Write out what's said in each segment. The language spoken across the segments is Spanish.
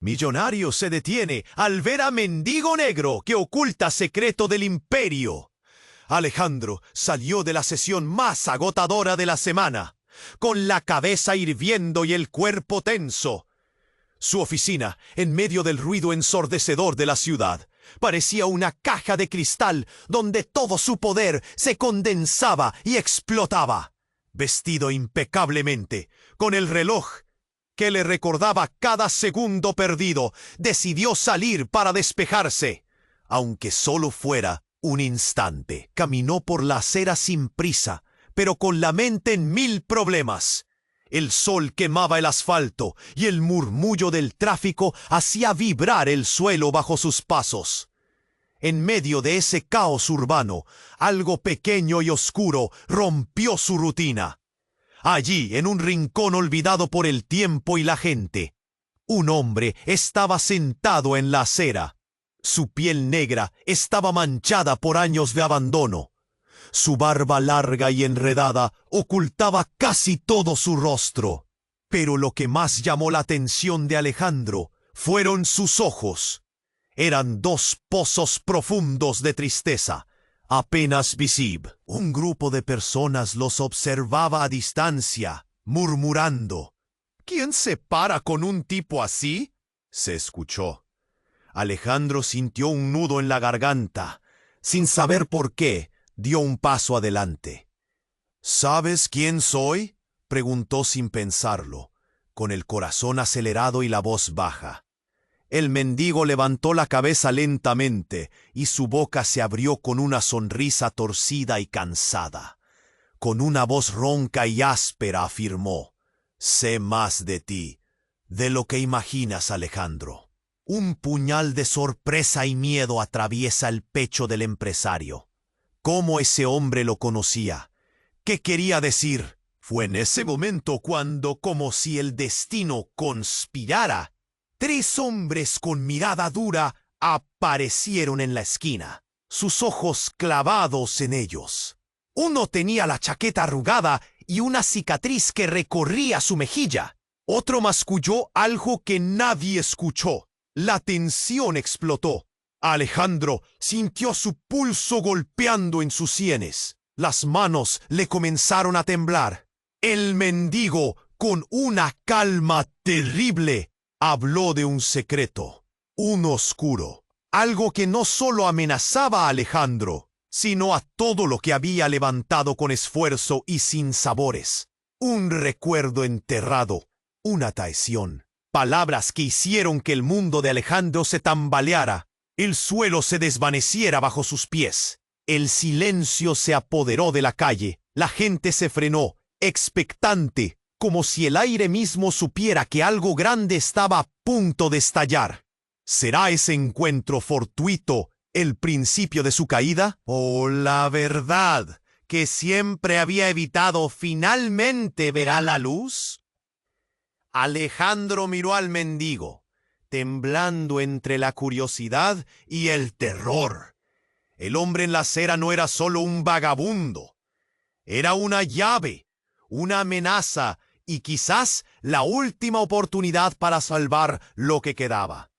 Millonario se detiene al ver a mendigo negro que oculta secreto del imperio. Alejandro salió de la sesión más agotadora de la semana, con la cabeza hirviendo y el cuerpo tenso. Su oficina, en medio del ruido ensordecedor de la ciudad, parecía una caja de cristal donde todo su poder se condensaba y explotaba. Vestido impecablemente, con el reloj que le recordaba cada segundo perdido, decidió salir para despejarse, aunque solo fuera un instante. Caminó por la acera sin prisa, pero con la mente en mil problemas. El sol quemaba el asfalto y el murmullo del tráfico hacía vibrar el suelo bajo sus pasos. En medio de ese caos urbano, algo pequeño y oscuro rompió su rutina. Allí, en un rincón olvidado por el tiempo y la gente, un hombre estaba sentado en la acera. Su piel negra estaba manchada por años de abandono. Su barba larga y enredada ocultaba casi todo su rostro. Pero lo que más llamó la atención de Alejandro fueron sus ojos. Eran dos pozos profundos de tristeza, apenas visibles. Un grupo de personas los observaba a distancia, murmurando. ¿Quién se para con un tipo así?, se escuchó. Alejandro sintió un nudo en la garganta. Sin saber por qué, dio un paso adelante. ¿Sabes quién soy?, preguntó sin pensarlo, con el corazón acelerado y la voz baja. El mendigo levantó la cabeza lentamente y su boca se abrió con una sonrisa torcida y cansada. Con una voz ronca y áspera afirmó: «Sé más de ti, de lo que imaginas, Alejandro». Un puñal de sorpresa y miedo atraviesa el pecho del empresario. ¿Cómo ese hombre lo conocía? ¿Qué quería decir? Fue en ese momento cuando, como si el destino conspirara, tres hombres con mirada dura aparecieron en la esquina, sus ojos clavados en ellos. Uno tenía la chaqueta arrugada y una cicatriz que recorría su mejilla. Otro masculló algo que nadie escuchó. La tensión explotó. Alejandro sintió su pulso golpeando en sus sienes. Las manos le comenzaron a temblar. El mendigo, con una calma terrible, habló de un secreto, un oscuro, algo que no solo amenazaba a Alejandro, sino a todo lo que había levantado con esfuerzo y sin sabores. Un recuerdo enterrado, una traición. Palabras que hicieron que el mundo de Alejandro se tambaleara, el suelo se desvaneciera bajo sus pies. El silencio se apoderó de la calle, la gente se frenó, expectante, como si el aire mismo supiera que algo grande estaba a punto de estallar. ¿Será ese encuentro fortuito el principio de su caída? ¿O la verdad que siempre había evitado finalmente verá la luz? Alejandro miró al mendigo, temblando entre la curiosidad y el terror. El hombre en la acera no era solo un vagabundo. Era una llave, una amenaza y quizás la última oportunidad para salvar lo que quedaba.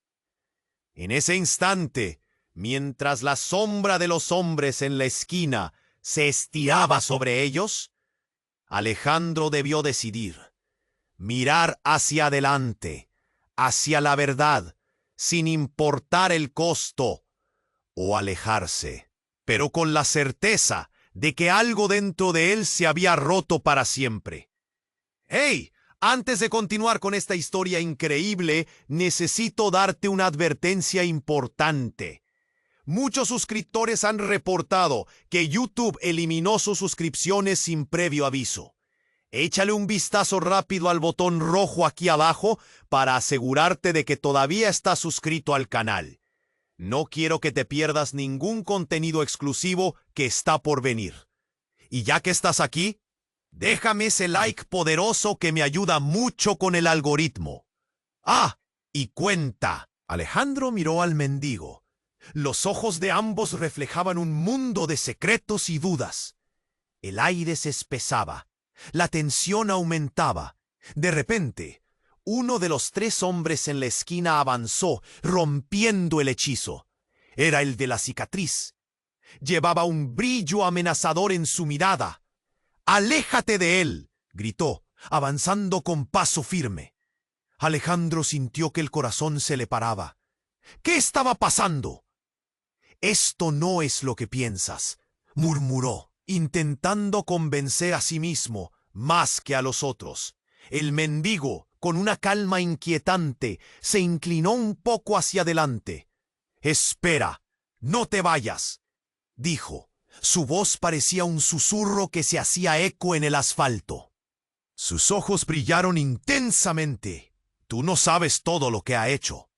En ese instante, mientras la sombra de los hombres en la esquina se estiraba sobre ellos, Alejandro debió decidir. Mirar hacia adelante, hacia la verdad, sin importar el costo, o alejarse, pero con la certeza de que algo dentro de él se había roto para siempre. ¡Hey! Antes de continuar con esta historia increíble, necesito darte una advertencia importante. Muchos suscriptores han reportado que YouTube eliminó sus suscripciones sin previo aviso. Échale un vistazo rápido al botón rojo aquí abajo para asegurarte de que todavía estás suscrito al canal. No quiero que te pierdas ningún contenido exclusivo que está por venir. Y ya que estás aquí, déjame ese like poderoso que me ayuda mucho con el algoritmo. ¡Ah! Y cuenta. Alejandro miró al mendigo. Los ojos de ambos reflejaban un mundo de secretos y dudas. El aire se espesaba. La tensión aumentaba. De repente, Uno de los 3 hombres en la esquina avanzó, rompiendo el hechizo. Era el de la cicatriz. Llevaba un brillo amenazador en su mirada. «¡Aléjate de él!», gritó, avanzando con paso firme. Alejandro sintió que el corazón se le paraba. ¿Qué estaba pasando? «Esto no es lo que piensas», murmuró, intentando convencer a sí mismo más que a los otros. El mendigo, con una calma inquietante, se inclinó un poco hacia adelante. «Espera, no te vayas», dijo. Su voz parecía un susurro que se hacía eco en el asfalto. Sus ojos brillaron intensamente. «Tú no sabes todo lo que ha hecho».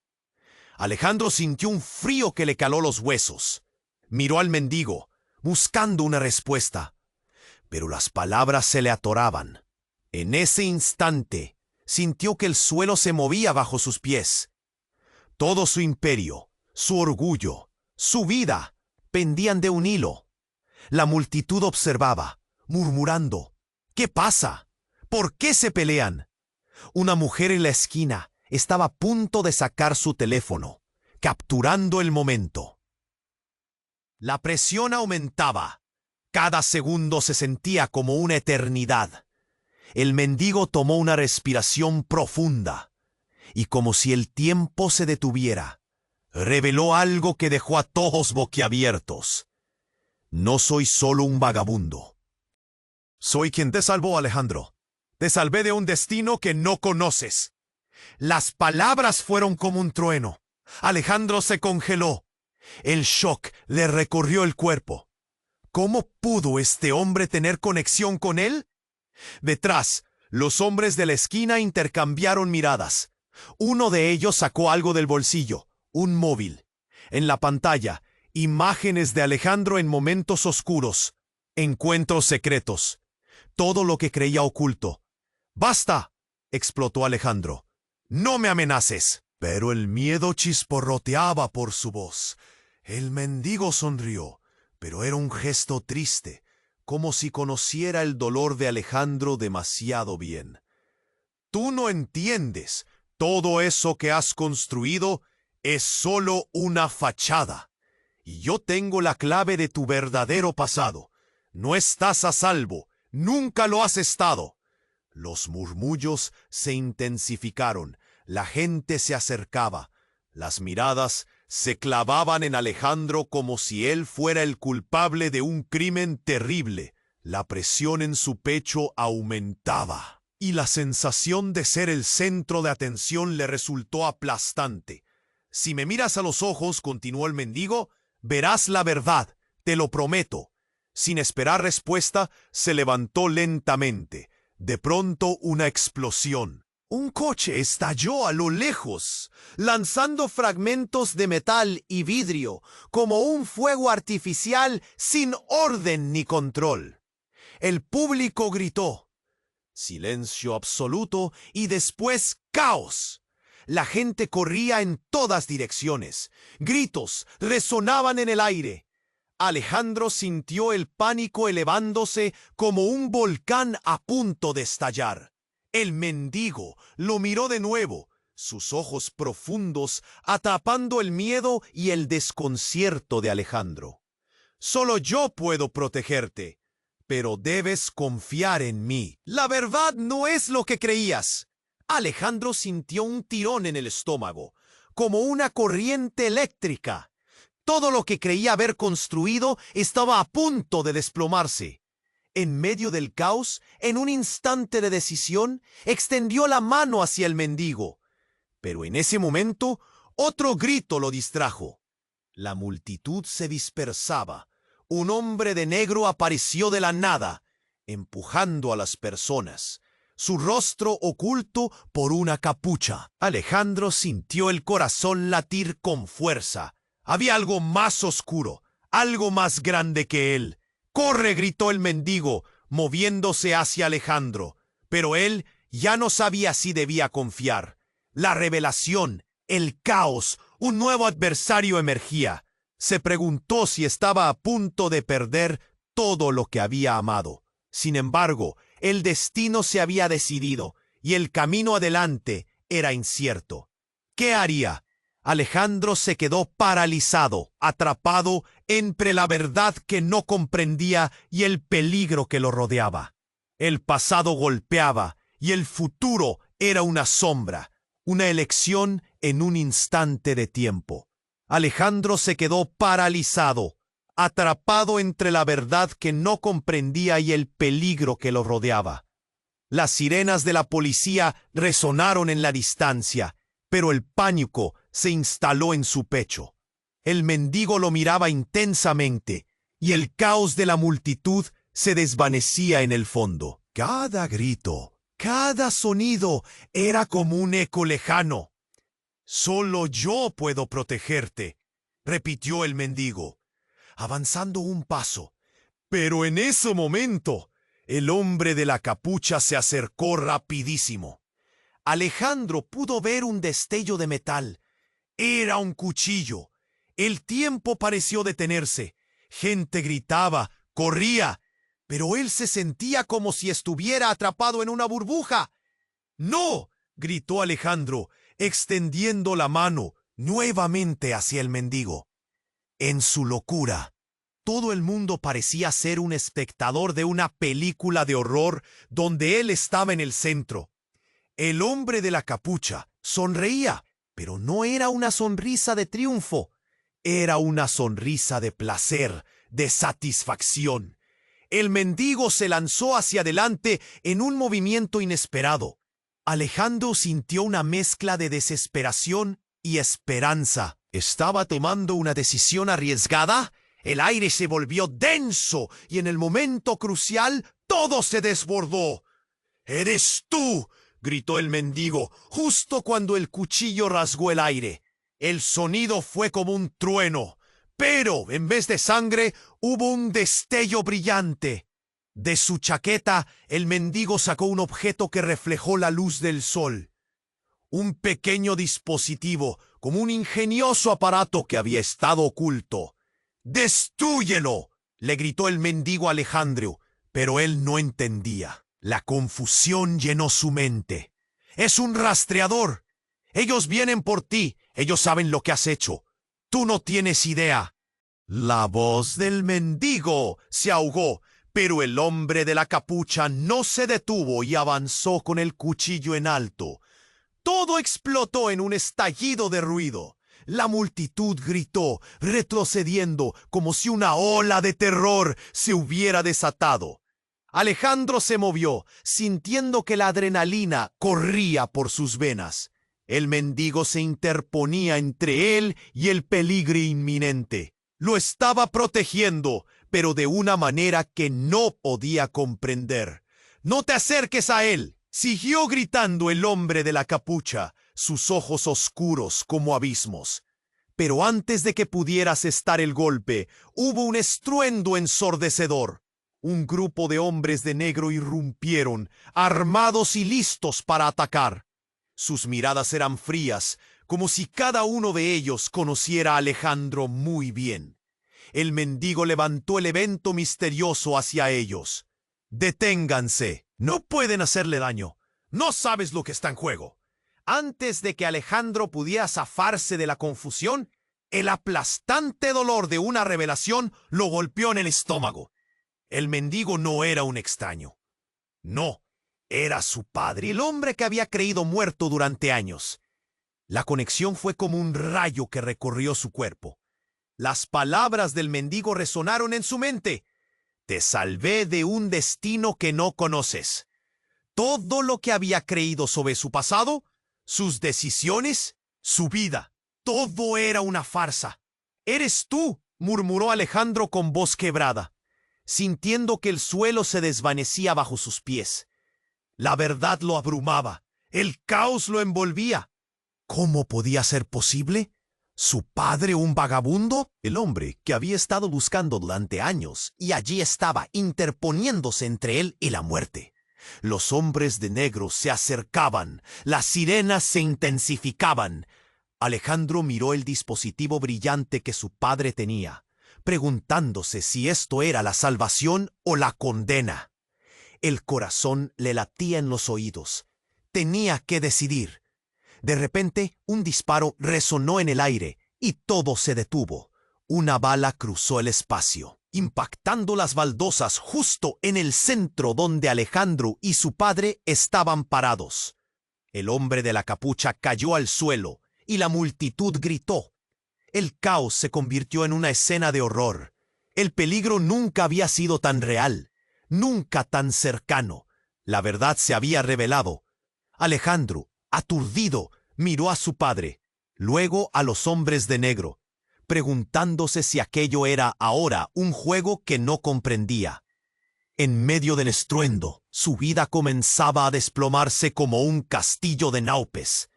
Alejandro sintió un frío que le caló los huesos. Miró al mendigo, buscando una respuesta, pero las palabras se le atoraban. En ese instante, sintió que el suelo se movía bajo sus pies. Todo su imperio, su orgullo, su vida, pendían de un hilo. La multitud observaba, murmurando: «¿Qué pasa? ¿Por qué se pelean?». Una mujer en la esquina estaba a punto de sacar su teléfono, capturando el momento. La presión aumentaba. Cada segundo se sentía como una eternidad. El mendigo tomó una respiración profunda, y como si el tiempo se detuviera, reveló algo que dejó a todos boquiabiertos. «No soy solo un vagabundo. Soy quien te salvó, Alejandro. Te salvé de un destino que no conoces». Las palabras fueron como un trueno. Alejandro se congeló. El shock le recorrió el cuerpo. ¿Cómo pudo este hombre tener conexión con él? Detrás, los hombres de la esquina intercambiaron miradas. Uno de ellos sacó algo del bolsillo, un móvil. En la pantalla, imágenes de Alejandro en momentos oscuros, encuentros secretos, todo lo que creía oculto. «¡Basta!», explotó Alejandro. «No me amenaces». Pero el miedo chisporroteaba por su voz. El mendigo sonrió, pero era un gesto triste, como si conociera el dolor de Alejandro demasiado bien. «Tú no entiendes. Todo eso que has construido es solo una fachada. Y yo tengo la clave de tu verdadero pasado. No estás a salvo. Nunca lo has estado». Los murmullos se intensificaron. La gente se acercaba. Las miradas se clavaban en Alejandro como si él fuera el culpable de un crimen terrible. La presión en su pecho aumentaba, y la sensación de ser el centro de atención le resultó aplastante. «Si me miras a los ojos», continuó el mendigo, «verás la verdad, te lo prometo». Sin esperar respuesta, se levantó lentamente. De pronto, una explosión. Un coche estalló a lo lejos, lanzando fragmentos de metal y vidrio, como un fuego artificial sin orden ni control. El público gritó. Silencio absoluto y después caos. La gente corría en todas direcciones. Gritos resonaban en el aire. Alejandro sintió el pánico elevándose como un volcán a punto de estallar. El mendigo lo miró de nuevo, sus ojos profundos atrapando el miedo y el desconcierto de Alejandro. «Solo yo puedo protegerte, pero debes confiar en mí. La verdad no es lo que creías». Alejandro sintió un tirón en el estómago, como una corriente eléctrica. Todo lo que creía haber construido estaba a punto de desplomarse. En medio del caos, en un instante de decisión, extendió la mano hacia el mendigo. Pero en ese momento, otro grito lo distrajo. La multitud se dispersaba. Un hombre de negro apareció de la nada, empujando a las personas, su rostro oculto por una capucha. Alejandro sintió el corazón latir con fuerza. Había algo más oscuro, algo más grande que él. «¡Corre!», gritó el mendigo, moviéndose hacia Alejandro. Pero él ya no sabía si debía confiar. La revelación, el caos, un nuevo adversario emergía. Se preguntó si estaba a punto de perder todo lo que había amado. Sin embargo, el destino se había decidido, y el camino adelante era incierto. ¿Qué haría? Alejandro se quedó paralizado, atrapado entre la verdad que no comprendía y el peligro que lo rodeaba. El pasado golpeaba y el futuro era una sombra, una elección en un instante de tiempo. Alejandro se quedó paralizado, atrapado entre la verdad que no comprendía y el peligro que lo rodeaba. Las sirenas de la policía resonaron en la distancia, pero el pánico se instaló en su pecho. El mendigo lo miraba intensamente, y el caos de la multitud se desvanecía en el fondo. Cada grito, cada sonido era como un eco lejano. «Solo yo puedo protegerte», repitió el mendigo, avanzando un paso. Pero en ese momento, el hombre de la capucha se acercó rapidísimo. Alejandro pudo ver un destello de metal. Era un cuchillo. El tiempo pareció detenerse. Gente gritaba, corría, pero él se sentía como si estuviera atrapado en una burbuja. «¡No!», gritó Alejandro, extendiendo la mano nuevamente hacia el mendigo. En su locura, todo el mundo parecía ser un espectador de una película de horror donde él estaba en el centro. El hombre de la capucha sonreía, pero no era una sonrisa de triunfo. Era una sonrisa de placer, de satisfacción. El mendigo se lanzó hacia adelante en un movimiento inesperado. Alejandro sintió una mezcla de desesperación y esperanza. ¿Estaba tomando una decisión arriesgada? El aire se volvió denso y en el momento crucial todo se desbordó. «¡Eres tú!», gritó el mendigo, justo cuando el cuchillo rasgó el aire. El sonido fue como un trueno, pero en vez de sangre hubo un destello brillante. De su chaqueta, el mendigo sacó un objeto que reflejó la luz del sol. Un pequeño dispositivo, como un ingenioso aparato que había estado oculto. «¡Destróyelo!», le gritó el mendigo a Alejandro, pero él no entendía. La confusión llenó su mente. «Es un rastreador. Ellos vienen por ti. Ellos saben lo que has hecho. Tú no tienes idea». La voz del mendigo se ahogó, pero el hombre de la capucha no se detuvo y avanzó con el cuchillo en alto. Todo explotó en un estallido de ruido. La multitud gritó, retrocediendo como si una ola de terror se hubiera desatado. Alejandro se movió, sintiendo que la adrenalina corría por sus venas. El mendigo se interponía entre él y el peligro inminente. Lo estaba protegiendo, pero de una manera que no podía comprender. «¡No te acerques a él!», siguió gritando el hombre de la capucha, sus ojos oscuros como abismos. Pero antes de que pudiera asestar el golpe, hubo un estruendo ensordecedor. Un grupo de hombres de negro irrumpieron, armados y listos para atacar. Sus miradas eran frías, como si cada uno de ellos conociera a Alejandro muy bien. El mendigo levantó el evento misterioso hacia ellos. «Deténganse. No pueden hacerle daño. No sabes lo que está en juego». Antes de que Alejandro pudiera zafarse de la confusión, el aplastante dolor de una revelación lo golpeó en el estómago. El mendigo no era un extraño. No, era su padre, el hombre que había creído muerto durante años. La conexión fue como un rayo que recorrió su cuerpo. Las palabras del mendigo resonaron en su mente. «Te salvé de un destino que no conoces». Todo lo que había creído sobre su pasado, sus decisiones, su vida, todo era una farsa. «¡Eres tú!», murmuró Alejandro con voz quebrada, sintiendo que el suelo se desvanecía bajo sus pies. La verdad lo abrumaba, el caos lo envolvía. ¿Cómo podía ser posible? ¿Su padre un vagabundo? El hombre que había estado buscando durante años, y allí estaba interponiéndose entre él y la muerte. Los hombres de negro se acercaban, las sirenas se intensificaban. Alejandro miró el dispositivo brillante que su padre tenía, preguntándose si esto era la salvación o la condena. El corazón le latía en los oídos. Tenía que decidir. De repente, un disparo resonó en el aire y todo se detuvo. Una bala cruzó el espacio, impactando las baldosas justo en el centro donde Alejandro y su padre estaban parados. El hombre de la capucha cayó al suelo y la multitud gritó. El caos se convirtió en una escena de horror. El peligro nunca había sido tan real, nunca tan cercano. La verdad se había revelado. Alejandro, aturdido, miró a su padre, luego a los hombres de negro, preguntándose si aquello era ahora un juego que no comprendía. En medio del estruendo, su vida comenzaba a desplomarse como un castillo de naipes.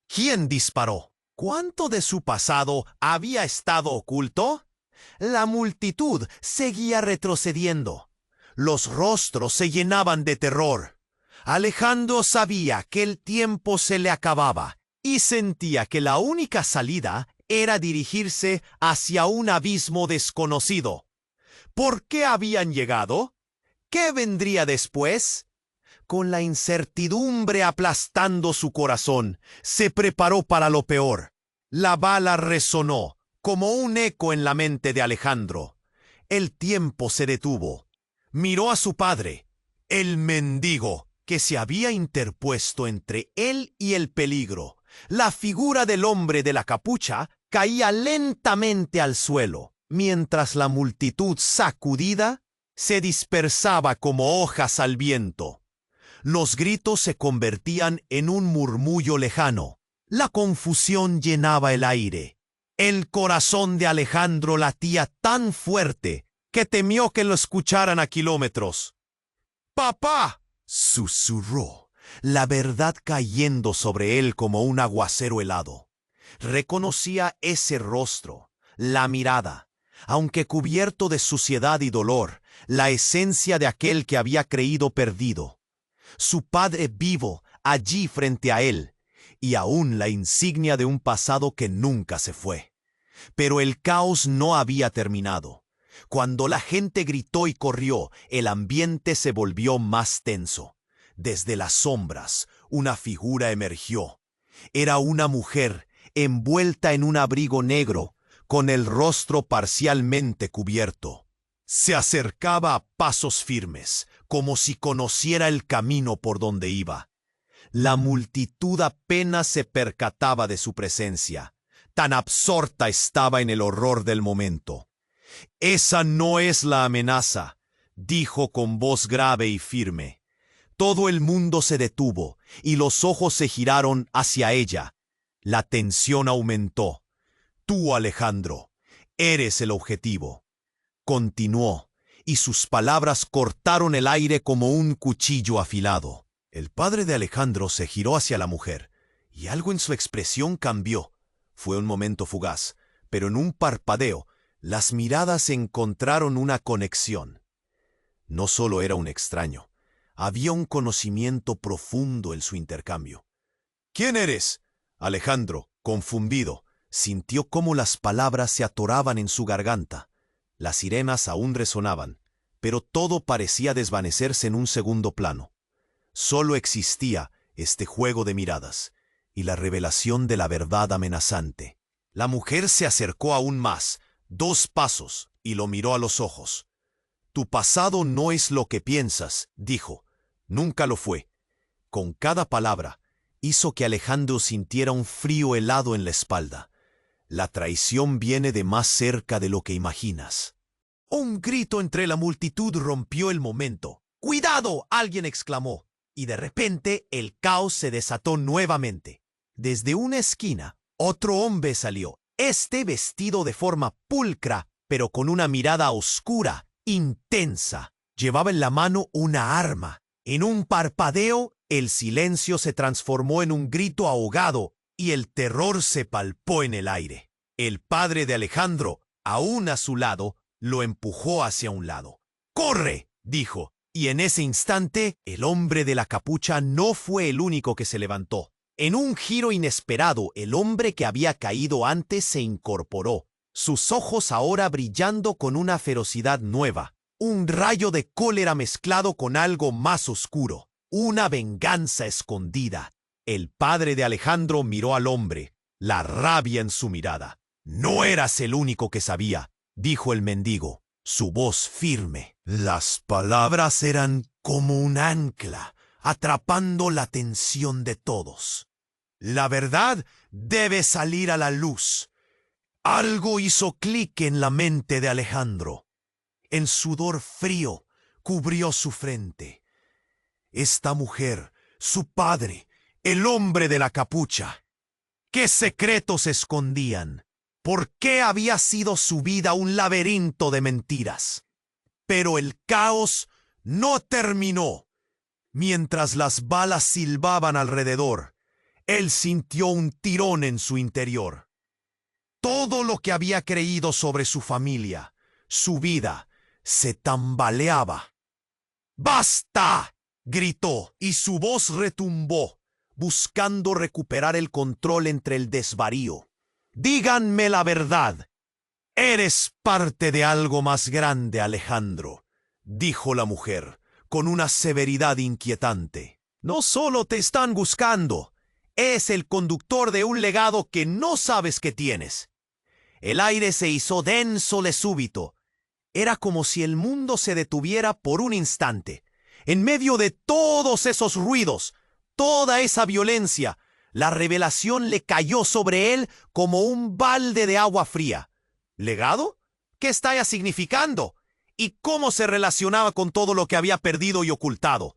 ¿Quién disparó? ¿Cuánto de su pasado había estado oculto? La multitud seguía retrocediendo. Los rostros se llenaban de terror. Alejandro sabía que el tiempo se le acababa y sentía que la única salida era dirigirse hacia un abismo desconocido. ¿Por qué habían llegado? ¿Qué vendría después? Con la incertidumbre aplastando su corazón, se preparó para lo peor. La bala resonó como un eco en la mente de Alejandro. El tiempo se detuvo. Miró a su padre, el mendigo, que se había interpuesto entre él y el peligro. La figura del hombre de la capucha caía lentamente al suelo, mientras la multitud sacudida se dispersaba como hojas al viento. Los gritos se convertían en un murmullo lejano. La confusión llenaba el aire. El corazón de Alejandro latía tan fuerte que temió que lo escucharan a kilómetros. ¡Papá!, susurró, la verdad cayendo sobre él como un aguacero helado. Reconocía ese rostro, la mirada, aunque cubierto de suciedad y dolor, la esencia de aquel que había creído perdido. Su padre vivo allí frente a él, y aún la insignia de un pasado que nunca se fue. Pero el caos no había terminado. Cuando la gente gritó y corrió, el ambiente se volvió más tenso. Desde las sombras, una figura emergió. Era una mujer envuelta en un abrigo negro, con el rostro parcialmente cubierto. Se acercaba a pasos firmes, como si conociera el camino por donde iba. La multitud apenas se percataba de su presencia. Tan absorta estaba en el horror del momento. «Esa no es la amenaza», dijo con voz grave y firme. Todo el mundo se detuvo y los ojos se giraron hacia ella. La tensión aumentó. «Tú, Alejandro, eres el objetivo», continuó, y sus palabras cortaron el aire como un cuchillo afilado. El padre de Alejandro se giró hacia la mujer, y algo en su expresión cambió. Fue un momento fugaz, pero en un parpadeo, las miradas encontraron una conexión. No solo era un extraño, había un conocimiento profundo en su intercambio. «¿Quién eres?» Alejandro, confundido, sintió cómo las palabras se atoraban en su garganta. Las sirenas aún resonaban, pero todo parecía desvanecerse en un segundo plano. Solo existía este juego de miradas y la revelación de la verdad amenazante. La mujer se acercó aún más, 2 pasos, y lo miró a los ojos. «Tu pasado no es lo que piensas», dijo. «Nunca lo fue». Con cada palabra, hizo que Alejandro sintiera un frío helado en la espalda. La traición viene de más cerca de lo que imaginas. Un grito entre la multitud rompió el momento. «¡Cuidado!», alguien exclamó, y de repente el caos se desató nuevamente. Desde una esquina, otro hombre salió, vestido de forma pulcra, pero con una mirada oscura, intensa. Llevaba en la mano una arma. En un parpadeo, el silencio se transformó en un grito ahogado y el terror se palpó en el aire. El padre de Alejandro, aún a su lado, lo empujó hacia un lado. «¡Corre!», dijo, y en ese instante, el hombre de la capucha no fue el único que se levantó. En un giro inesperado, el hombre que había caído antes se incorporó, sus ojos ahora brillando con una ferocidad nueva, un rayo de cólera mezclado con algo más oscuro, una venganza escondida. El padre de Alejandro miró al hombre, la rabia en su mirada. «No eras el único que sabía», dijo el mendigo, su voz firme. Las palabras eran como un ancla, atrapando la atención de todos. «La verdad debe salir a la luz». Algo hizo clic en la mente de Alejandro. El sudor frío cubrió su frente. Esta mujer, su padre, el hombre de la capucha. ¿Qué secretos escondían? ¿Por qué había sido su vida un laberinto de mentiras? Pero el caos no terminó. Mientras las balas silbaban alrededor, él sintió un tirón en su interior. Todo lo que había creído sobre su familia, su vida, se tambaleaba. ¡Basta!, gritó, y su voz retumbó, buscando recuperar el control entre el desvarío. «Díganme la verdad. Eres parte de algo más grande, Alejandro», dijo la mujer, con una severidad inquietante. «No solo te están buscando, es el conductor de un legado que no sabes que tienes». El aire se hizo denso de súbito. Era como si el mundo se detuviera por un instante. En medio de todos esos ruidos, toda esa violencia, la revelación le cayó sobre él como un balde de agua fría. ¿Legado? ¿Qué estaba significando? ¿Y cómo se relacionaba con todo lo que había perdido y ocultado?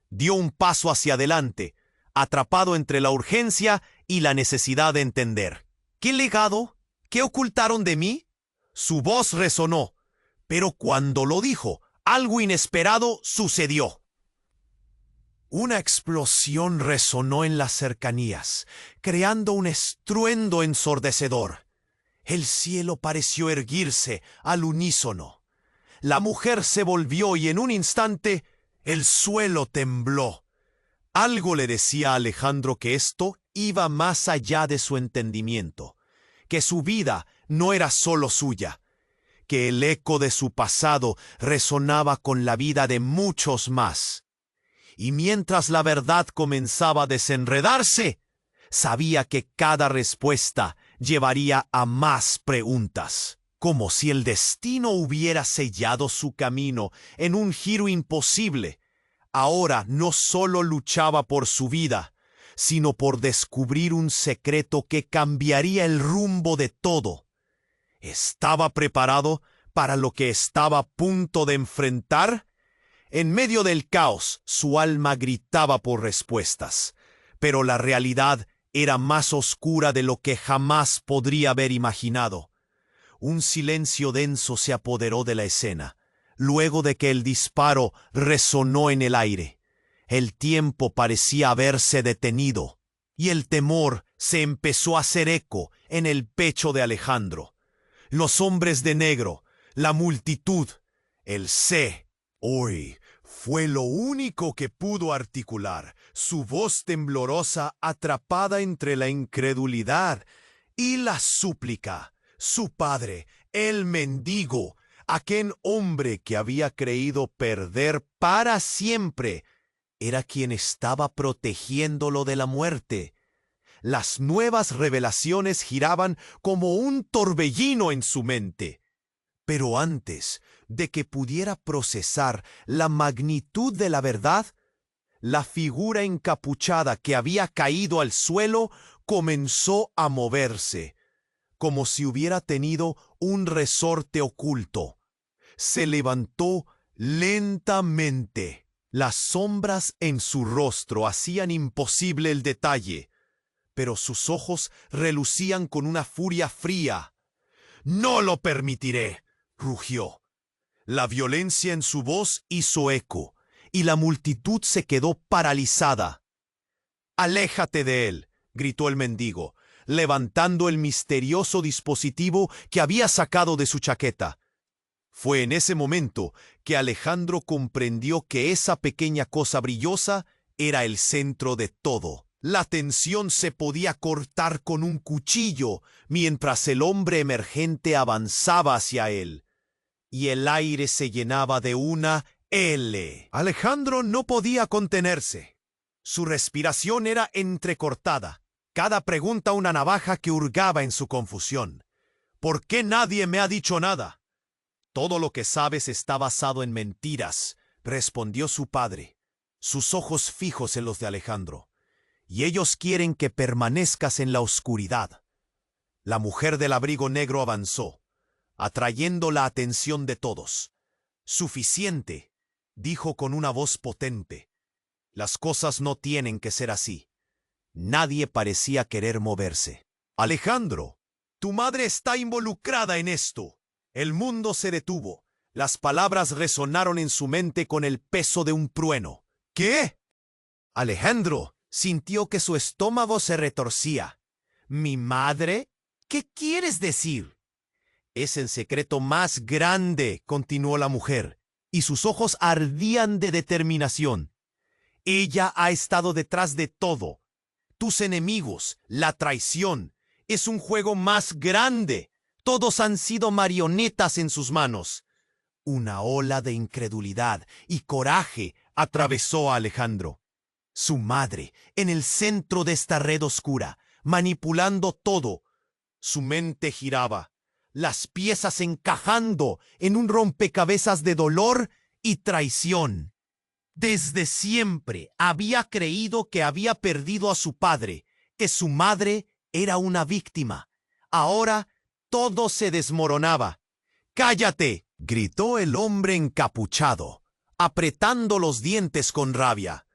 Dio un paso hacia adelante, atrapado entre la urgencia y la necesidad de entender. ¿Qué legado? ¿Qué ocultaron de mí? Su voz resonó, pero cuando lo dijo, algo inesperado sucedió. Una explosión resonó en las cercanías, creando un estruendo ensordecedor. El cielo pareció erguirse al unísono. La mujer se volvió y en un instante el suelo tembló. Algo le decía a Alejandro que esto iba más allá de su entendimiento, que su vida no era solo suya, que el eco de su pasado resonaba con la vida de muchos más. Y mientras la verdad comenzaba a desenredarse, sabía que cada respuesta llevaría a más preguntas, como si el destino hubiera sellado su camino en un giro imposible. Ahora no solo luchaba por su vida, sino por descubrir un secreto que cambiaría el rumbo de todo. ¿Estaba preparado para lo que estaba a punto de enfrentar? En medio del caos, su alma gritaba por respuestas, pero la realidad era más oscura de lo que jamás podría haber imaginado. Un silencio denso se apoderó de la escena, luego de que el disparo resonó en el aire. El tiempo parecía haberse detenido, y el temor se empezó a hacer eco en el pecho de Alejandro. Los hombres de negro, la multitud, el sé. Hoy fue lo único que pudo articular, su voz temblorosa atrapada entre la incredulidad y la súplica. Su padre, el mendigo, aquel hombre que había creído perder para siempre, era quien estaba protegiéndolo de la muerte. Las nuevas revelaciones giraban como un torbellino en su mente. Pero antes de que pudiera procesar la magnitud de la verdad, la figura encapuchada que había caído al suelo comenzó a moverse, como si hubiera tenido un resorte oculto. Se levantó lentamente. Las sombras en su rostro hacían imposible el detalle, pero sus ojos relucían con una furia fría. «No lo permitiré», rugió. La violencia en su voz hizo eco, y la multitud se quedó paralizada. «Aléjate de él», gritó el mendigo, levantando el misterioso dispositivo que había sacado de su chaqueta. Fue en ese momento que Alejandro comprendió que esa pequeña cosa brillosa era el centro de todo. La tensión se podía cortar con un cuchillo mientras el hombre emergente avanzaba hacia él, y el aire se llenaba de una L. Alejandro no podía contenerse. Su respiración era entrecortada. Cada pregunta una navaja que hurgaba en su confusión. ¿Por qué nadie me ha dicho nada? Todo lo que sabes está basado en mentiras, respondió su padre, sus ojos fijos en los de Alejandro. Y ellos quieren que permanezcas en la oscuridad. La mujer del abrigo negro avanzó, atrayendo la atención de todos. Suficiente, dijo con una voz potente. Las cosas no tienen que ser así. Nadie parecía querer moverse. Alejandro, tu madre está involucrada en esto. El mundo se detuvo. Las palabras resonaron en su mente con el peso de un trueno. ¿Qué? Alejandro sintió que su estómago se retorcía. ¿Mi madre? ¿Qué quieres decir? Es el secreto más grande, continuó la mujer, y sus ojos ardían de determinación. Ella ha estado detrás de todo. Tus enemigos, la traición, es un juego más grande. Todos han sido marionetas en sus manos. Una ola de incredulidad y coraje atravesó a Alejandro. Su madre, en el centro de esta red oscura, manipulando todo. Su mente giraba, las piezas encajando en un rompecabezas de dolor y traición. Desde siempre había creído que había perdido a su padre, que su madre era una víctima. Ahora todo se desmoronaba. ¡Cállate!, gritó el hombre encapuchado, apretando los dientes con rabia.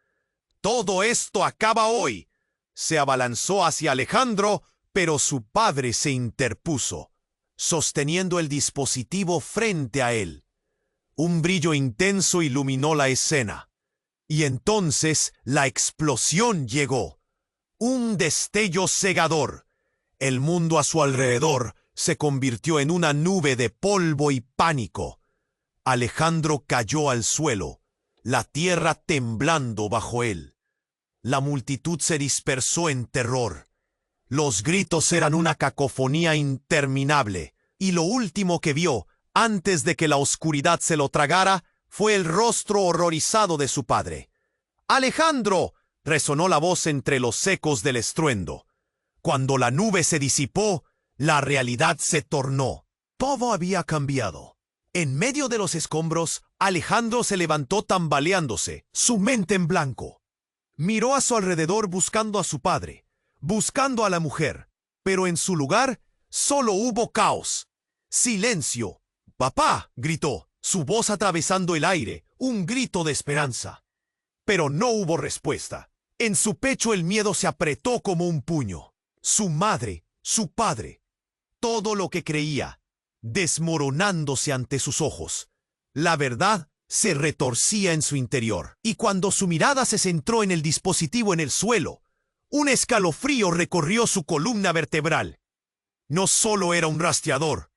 Todo esto acaba hoy. Se abalanzó hacia Alejandro, pero su padre se interpuso, sosteniendo el dispositivo frente a él. Un brillo intenso iluminó la escena. Y entonces la explosión llegó. Un destello cegador. El mundo a su alrededor se convirtió en una nube de polvo y pánico. Alejandro cayó al suelo, la tierra temblando bajo él. La multitud se dispersó en terror. Los gritos eran una cacofonía interminable, y lo último que vio, antes de que la oscuridad se lo tragara, fue el rostro horrorizado de su padre. ¡Alejandro!, resonó la voz entre los ecos del estruendo. Cuando la nube se disipó, la realidad se tornó. Todo había cambiado. En medio de los escombros, Alejandro se levantó tambaleándose, su mente en blanco. Miró a su alrededor buscando a su padre, buscando a la mujer, pero en su lugar solo hubo caos. ¡Silencio! ¡Papá!, gritó, su voz atravesando el aire, un grito de esperanza. Pero no hubo respuesta. En su pecho el miedo se apretó como un puño. Su madre, su padre, todo lo que creía, desmoronándose ante sus ojos. La verdad se retorcía en su interior, y cuando su mirada se centró en el dispositivo en el suelo, un escalofrío recorrió su columna vertebral. No solo era un rastreador,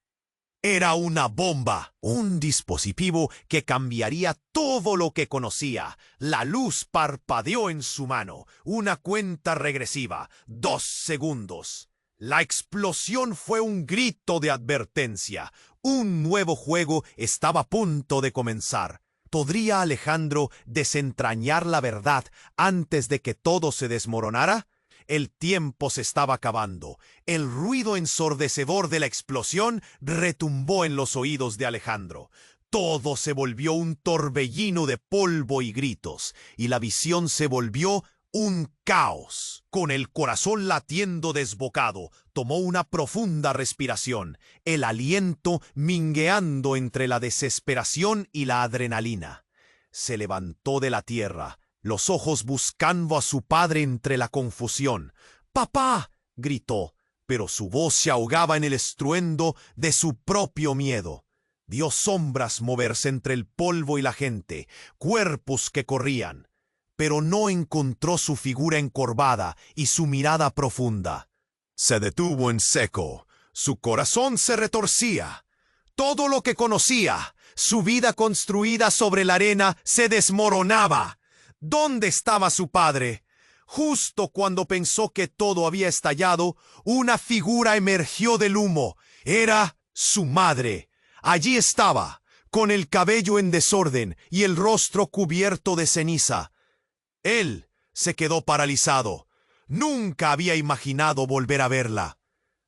era una bomba, un dispositivo que cambiaría todo lo que conocía. La luz parpadeó en su mano, una cuenta regresiva, 2 segundos. La explosión fue un grito de advertencia. Un nuevo juego estaba a punto de comenzar. ¿Podría Alejandro desentrañar la verdad antes de que todo se desmoronara? El tiempo se estaba acabando. El ruido ensordecedor de la explosión retumbó en los oídos de Alejandro. Todo se volvió un torbellino de polvo y gritos, y la visión se volvió un caos. Con el corazón latiendo desbocado, tomó una profunda respiración, el aliento mingueando entre la desesperación y la adrenalina. Se levantó de la tierra, los ojos buscando a su padre entre la confusión. ¡Papá!, gritó, pero su voz se ahogaba en el estruendo de su propio miedo. Vio sombras moverse entre el polvo y la gente, cuerpos que corrían, pero no encontró su figura encorvada y su mirada profunda. Se detuvo en seco, su corazón se retorcía. Todo lo que conocía, su vida construida sobre la arena, se desmoronaba. ¿Dónde estaba su padre? Justo cuando pensó que todo había estallado, una figura emergió del humo. Era su madre. Allí estaba, con el cabello en desorden y el rostro cubierto de ceniza. Él se quedó paralizado. Nunca había imaginado volver a verla.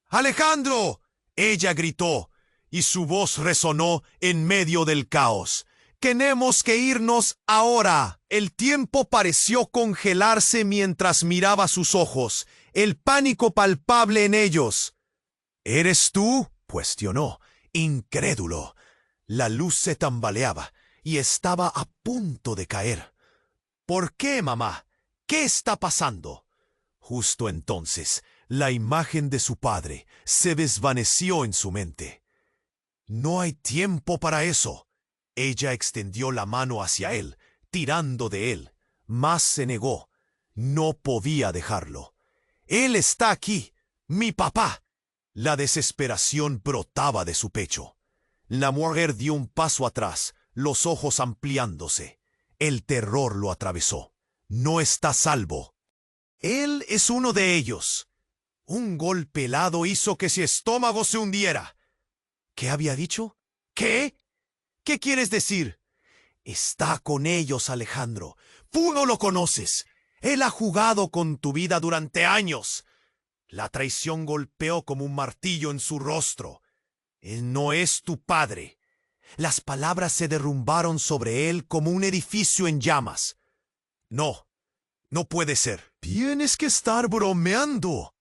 ¡Alejandro!, ella gritó, y su voz resonó en medio del caos. ¡Tenemos que irnos ahora! El tiempo pareció congelarse mientras miraba sus ojos, el pánico palpable en ellos. ¿Eres tú?, cuestionó, incrédulo. La luz se tambaleaba y estaba a punto de caer. ¿Por qué, mamá? ¿Qué está pasando? Justo entonces, la imagen de su padre se desvaneció en su mente. No hay tiempo para eso. Ella extendió la mano hacia él, tirando de él, mas se negó. No podía dejarlo. Él está aquí, mi papá. La desesperación brotaba de su pecho. La mujer dio un paso atrás, los ojos ampliándose. El terror lo atravesó. No está salvo. Él es uno de ellos. Un golpe helado hizo que su estómago se hundiera. ¿Qué había dicho? ¿Qué? ¿Qué quieres decir? Está con ellos, Alejandro. Tú no lo conoces. Él ha jugado con tu vida durante años. La traición golpeó como un martillo en su rostro. Él no es tu padre. Las palabras se derrumbaron sobre él como un edificio en llamas. No, no puede ser. Tienes que estar bromeando.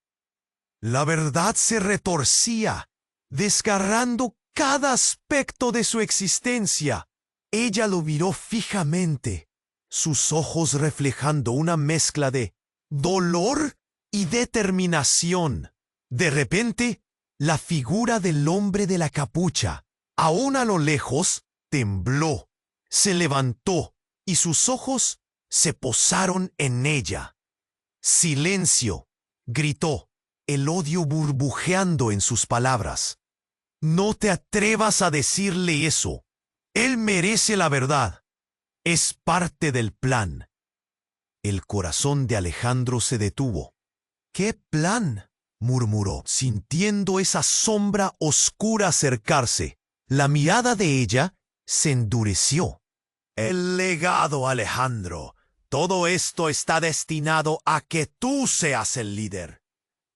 La verdad se retorcía, desgarrando cada aspecto de su existencia. Ella lo miró fijamente, sus ojos reflejando una mezcla de dolor y determinación. De repente, la figura del hombre de la capucha, aún a lo lejos, tembló, se levantó y sus ojos se posaron en ella. ¡Silencio!, gritó, el odio burbujeando en sus palabras. No te atrevas a decirle eso. Él merece la verdad. Es parte del plan. El corazón de Alejandro se detuvo. ¿Qué plan?, murmuró, sintiendo esa sombra oscura acercarse. La mirada de ella se endureció. El legado, Alejandro. Todo esto está destinado a que tú seas el líder.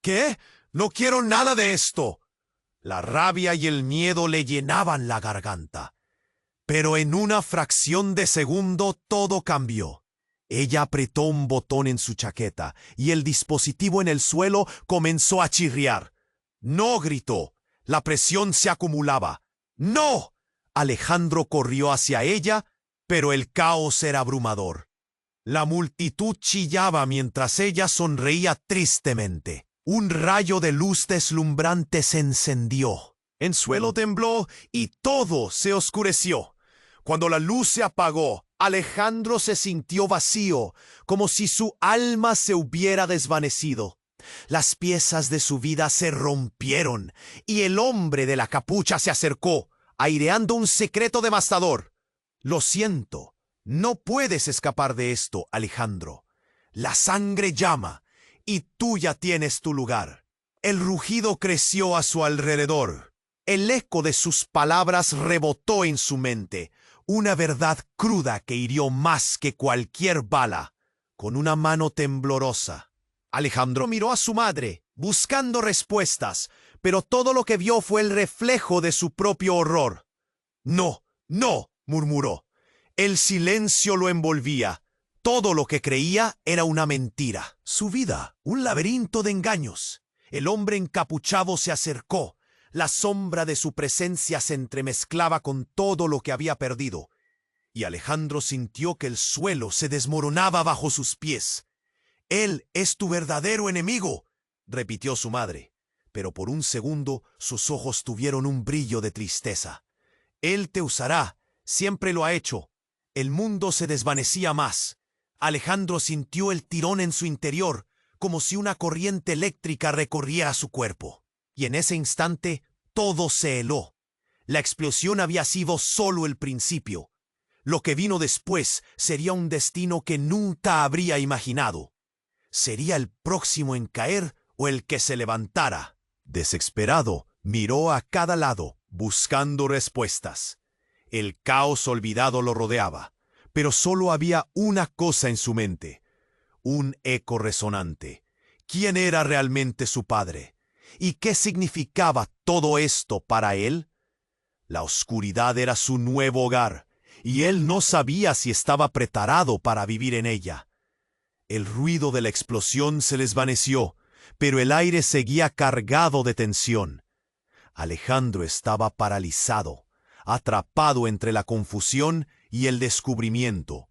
¿Qué? No quiero nada de esto. La rabia y el miedo le llenaban la garganta. Pero en una fracción de segundo todo cambió. Ella apretó un botón en su chaqueta y el dispositivo en el suelo comenzó a chirriar. ¡No!, gritó. La presión se acumulaba. ¡No! Alejandro corrió hacia ella, pero el caos era abrumador. La multitud chillaba mientras ella sonreía tristemente. Un rayo de luz deslumbrante se encendió. El suelo tembló y todo se oscureció. Cuando la luz se apagó, Alejandro se sintió vacío, como si su alma se hubiera desvanecido. Las piezas de su vida se rompieron y el hombre de la capucha se acercó, aireando un secreto devastador. Lo siento, no puedes escapar de esto, Alejandro. La sangre llama y tú ya tienes tu lugar. El rugido creció a su alrededor. El eco de sus palabras rebotó en su mente, una verdad cruda que hirió más que cualquier bala. Con una mano temblorosa, Alejandro miró a su madre, buscando respuestas, pero todo lo que vio fue el reflejo de su propio horror. No, no, murmuró. El silencio lo envolvía. Todo lo que creía era una mentira. Su vida, un laberinto de engaños. El hombre encapuchado se acercó. La sombra de su presencia se entremezclaba con todo lo que había perdido. Y Alejandro sintió que el suelo se desmoronaba bajo sus pies. «Él es tu verdadero enemigo», repitió su madre. Pero por un segundo sus ojos tuvieron un brillo de tristeza. «Él te usará, siempre lo ha hecho». El mundo se desvanecía más. Alejandro sintió el tirón en su interior, como si una corriente eléctrica recorriera su cuerpo. Y en ese instante, todo se heló. La explosión había sido solo el principio. Lo que vino después sería un destino que nunca habría imaginado. Sería el próximo en caer o el que se levantara. Desesperado, miró a cada lado, buscando respuestas. El caos olvidado lo rodeaba, pero solo había una cosa en su mente. un eco resonante. ¿Quién era realmente su padre? ¿Y qué significaba todo esto para él? La oscuridad era su nuevo hogar, y él no sabía si estaba preparado para vivir en ella. El ruido de la explosión se desvaneció, pero el aire seguía cargado de tensión. Alejandro estaba paralizado, atrapado entre la confusión y el descubrimiento.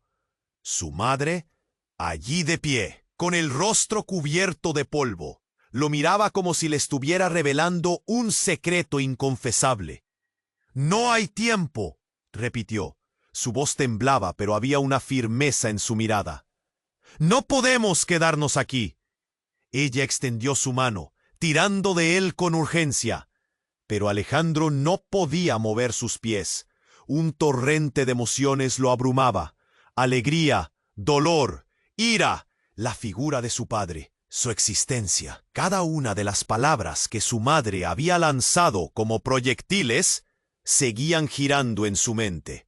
Su madre, allí de pie, con el rostro cubierto de polvo, lo miraba como si le estuviera revelando un secreto inconfesable. «No hay tiempo», repitió. Su voz temblaba, pero había una firmeza en su mirada. «No podemos quedarnos aquí». Ella extendió su mano, tirando de él con urgencia. Pero Alejandro no podía mover sus pies. Un torrente de emociones lo abrumaba. Alegría, dolor, ira, la figura de su padre, su existencia. Cada una de las palabras que su madre había lanzado como proyectiles seguían girando en su mente.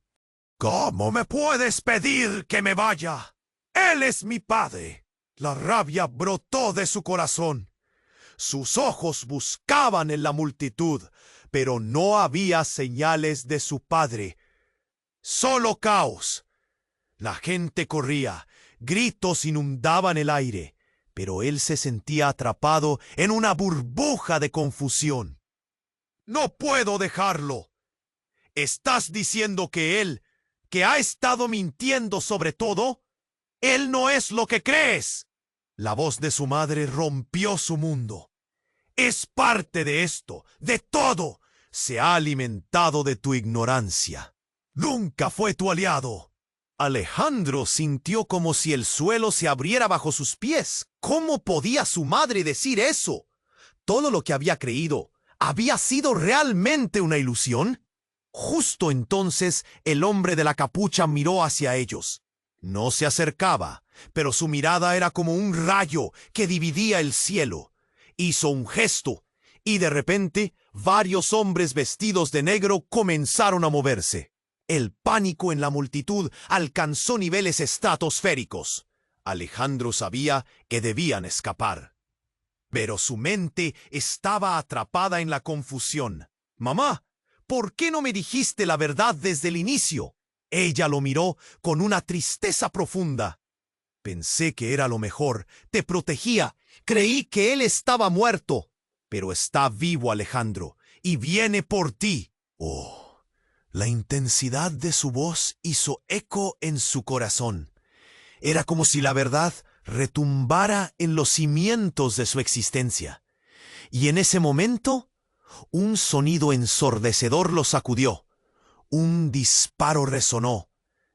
«¿Cómo me puedes pedir que me vaya? Él es mi padre». La rabia brotó de su corazón. Sus ojos buscaban en la multitud, pero no había señales de su padre. Solo caos. La gente corría, gritos inundaban el aire, pero él se sentía atrapado en una burbuja de confusión. «No puedo dejarlo». «¿Estás diciendo que él, que ha estado mintiendo sobre todo? Él no es lo que crees». La voz de su madre rompió su mundo. «Es parte de esto, de todo. Se ha alimentado de tu ignorancia. Nunca fue tu aliado». Alejandro sintió como si el suelo se abriera bajo sus pies. ¿Cómo podía su madre decir eso? ¿Todo lo que había creído había sido realmente una ilusión? Justo entonces el hombre de la capucha miró hacia ellos. No se acercaba, pero su mirada era como un rayo que dividía el cielo. Hizo un gesto, y de repente varios hombres vestidos de negro comenzaron a moverse. El pánico en la multitud alcanzó niveles estratosféricos. Alejandro sabía que debían escapar. Pero su mente estaba atrapada en la confusión. «Mamá, ¿por qué no me dijiste la verdad desde el inicio?». Ella lo miró con una tristeza profunda. «Pensé que era lo mejor. Te protegía. Creí que él estaba muerto. Pero está vivo, Alejandro, y viene por ti». Oh, la intensidad de su voz hizo eco en su corazón. Era como si la verdad retumbara en los cimientos de su existencia. Y en ese momento, un sonido ensordecedor lo sacudió. Un disparo resonó,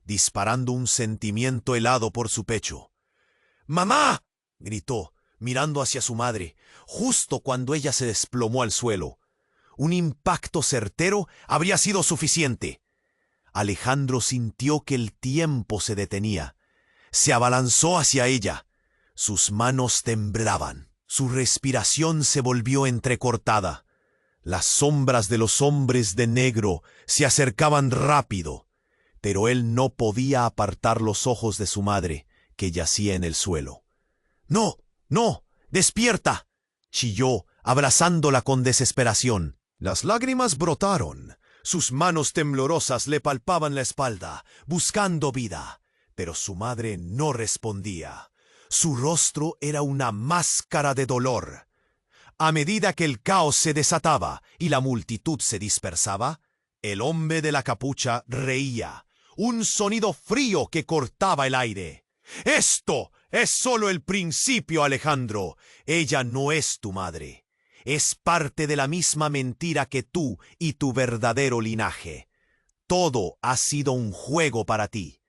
disparando un sentimiento helado por su pecho. «¡Mamá!», gritó, mirando hacia su madre, justo cuando ella se desplomó al suelo. Un impacto certero habría sido suficiente. Alejandro sintió que el tiempo se detenía. Se abalanzó hacia ella. Sus manos temblaban. Su respiración se volvió entrecortada. Las sombras de los hombres de negro se acercaban rápido, pero él no podía apartar los ojos de su madre, que yacía en el suelo. «¡No! ¡No! ¡Despierta!», chilló, abrazándola con desesperación. Las lágrimas brotaron. Sus manos temblorosas le palpaban la espalda, buscando vida, pero su madre no respondía. Su rostro era una máscara de dolor. A medida que el caos se desataba y la multitud se dispersaba, el hombre de la capucha reía, un sonido frío que cortaba el aire. «Esto es solo el principio, Alejandro. Ella no es tu madre. Es parte de la misma mentira que tú y tu verdadero linaje. Todo ha sido un juego para ti.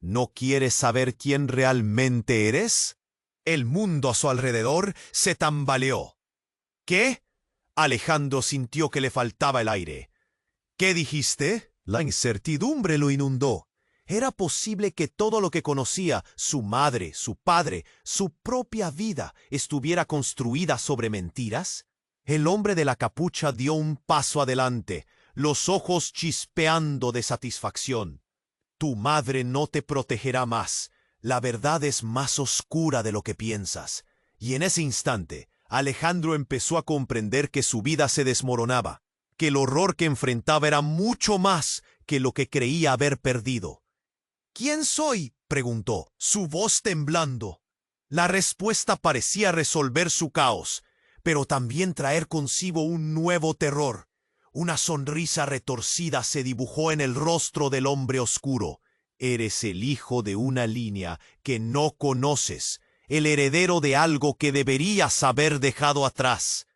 ¿No quieres saber quién realmente eres?». El mundo a su alrededor se tambaleó. «¿Qué?». Alejandro sintió que le faltaba el aire. «¿Qué dijiste?». La incertidumbre lo inundó. ¿Era posible que todo lo que conocía, su madre, su padre, su propia vida, estuviera construida sobre mentiras? El hombre de la capucha dio un paso adelante, los ojos chispeando de satisfacción. «Tu madre no te protegerá más. La verdad es más oscura de lo que piensas. Y en ese instante, Alejandro empezó a comprender que su vida se desmoronaba, que el horror que enfrentaba era mucho más que lo que creía haber perdido. ¿Quién soy?, preguntó, su voz temblando. La respuesta parecía resolver su caos, pero también traer consigo un nuevo terror. Una sonrisa retorcida se dibujó en el rostro del hombre oscuro. Eres el hijo de una línea que no conoces, el heredero de algo que deberías haber dejado atrás.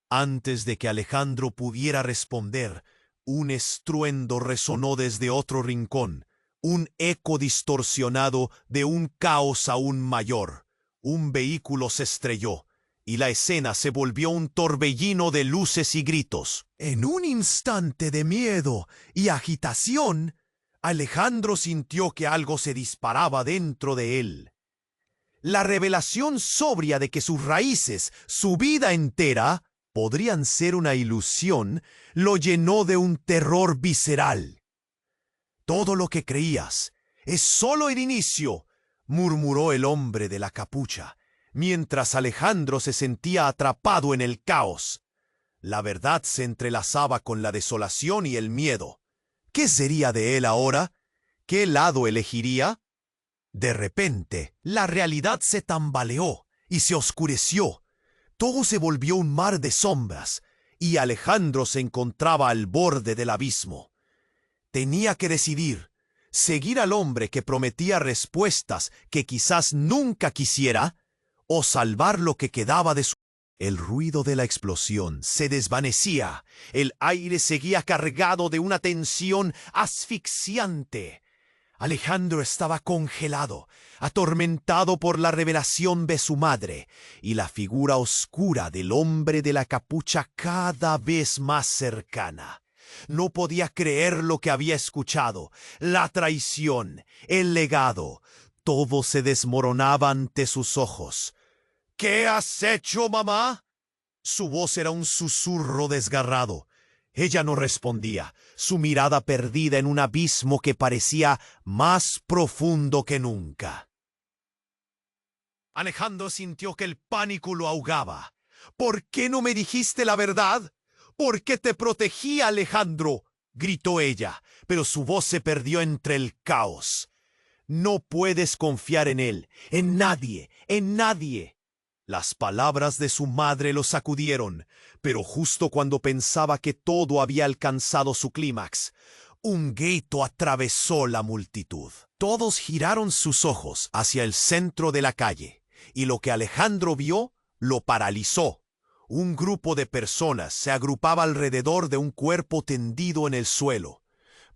Antes de que Alejandro pudiera responder, un estruendo resonó desde otro rincón, un eco distorsionado de un caos aún mayor. Un vehículo se estrelló, y la escena se volvió un torbellino de luces y gritos. En un instante de miedo y agitación, Alejandro sintió que algo se disparaba dentro de él. La revelación sobria de que sus raíces, su vida entera, podrían ser una ilusión, lo llenó de un terror visceral. Todo lo que creías es solo el inicio, murmuró el hombre de la capucha, mientras Alejandro se sentía atrapado en el caos. La verdad se entrelazaba con la desolación y el miedo. ¿Qué sería de él ahora? ¿Qué lado elegiría? De repente, la realidad se tambaleó y se oscureció. Todo se volvió un mar de sombras, y Alejandro se encontraba al borde del abismo. Tenía que decidir, seguir al hombre que prometía respuestas que quizás nunca quisiera, o salvar lo que quedaba de su... El ruido de la explosión se desvanecía. El aire seguía cargado de una tensión asfixiante. Alejandro estaba congelado, atormentado por la revelación de su madre, y la figura oscura del hombre de la capucha cada vez más cercana. No podía creer lo que había escuchado. La traición, el legado, todo se desmoronaba ante sus ojos. ¿Qué has hecho, mamá? Su voz era un susurro desgarrado. Ella no respondía, su mirada perdida en un abismo que parecía más profundo que nunca. Alejandro sintió que el pánico lo ahogaba. ¿Por qué no me dijiste la verdad? ¿Por qué te protegí, Alejandro?, gritó ella, pero su voz se perdió entre el caos. No puedes confiar en él, en nadie, en nadie. Las palabras de su madre lo sacudieron, pero justo cuando pensaba que todo había alcanzado su clímax, un grito atravesó la multitud. Todos giraron sus ojos hacia el centro de la calle, y lo que Alejandro vio lo paralizó. Un grupo de personas se agrupaba alrededor de un cuerpo tendido en el suelo.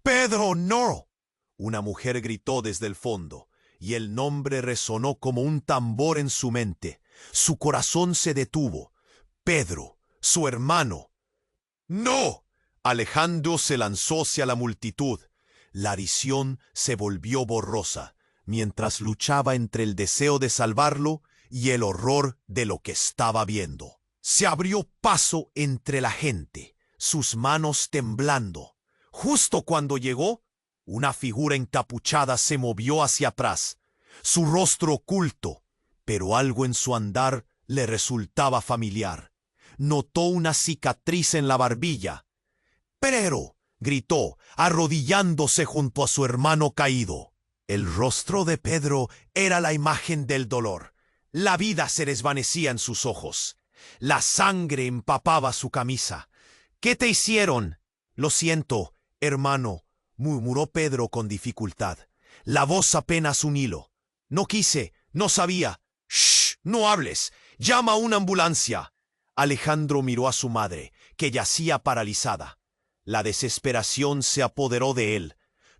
¡Pedro, no!, una mujer gritó desde el fondo, y el nombre resonó como un tambor en su mente. Su corazón se detuvo. Pedro, su hermano. ¡No! Alejandro se lanzó hacia la multitud. La visión se volvió borrosa, mientras luchaba entre el deseo de salvarlo y el horror de lo que estaba viendo. Se abrió paso entre la gente, sus manos temblando. Justo cuando llegó, una figura encapuchada se movió hacia atrás, su rostro oculto, pero algo en su andar le resultaba familiar. Notó una cicatriz en la barbilla. «¡Pero!», gritó, arrodillándose junto a su hermano caído. El rostro de Pedro era la imagen del dolor. La vida se desvanecía en sus ojos. La sangre empapaba su camisa. «¿Qué te hicieron?». «Lo siento, hermano», murmuró Pedro con dificultad. La voz apenas un hilo. «No quise, no sabía». «¡Shh! No hables. Llama a una ambulancia». Alejandro miró a su madre, que yacía paralizada. La desesperación se apoderó de él.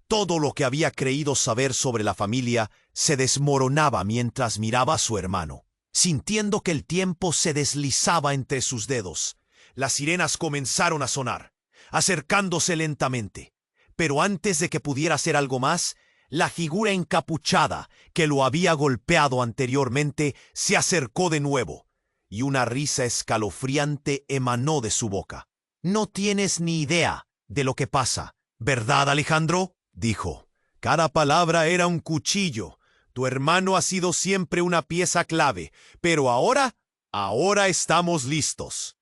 Todo lo que había creído saber sobre la familia se desmoronaba mientras miraba a su hermano. Sintiendo que el tiempo se deslizaba entre sus dedos, las sirenas comenzaron a sonar, acercándose lentamente. Pero antes de que pudiera hacer algo más, la figura encapuchada que lo había golpeado anteriormente se acercó de nuevo, y una risa escalofriante emanó de su boca. «No tienes ni idea de lo que pasa, ¿verdad, Alejandro?», dijo. Cada palabra era un cuchillo, Tu hermano ha sido siempre una pieza clave, pero ahora estamos listos.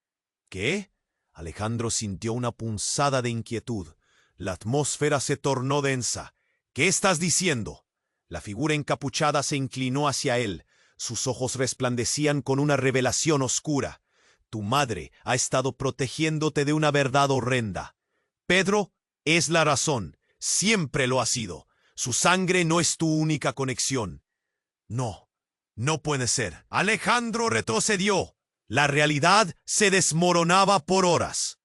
¿Qué? Alejandro sintió una punzada de inquietud. La atmósfera se tornó densa. ¿Qué estás diciendo? La figura encapuchada se inclinó hacia él. Sus ojos resplandecían con una revelación oscura. Tu madre ha estado protegiéndote de una verdad horrenda. Pedro es la razón. Siempre lo ha sido. Su sangre no es tu única conexión. No, no puede ser. Alejandro retrocedió. La realidad se desmoronaba por horas.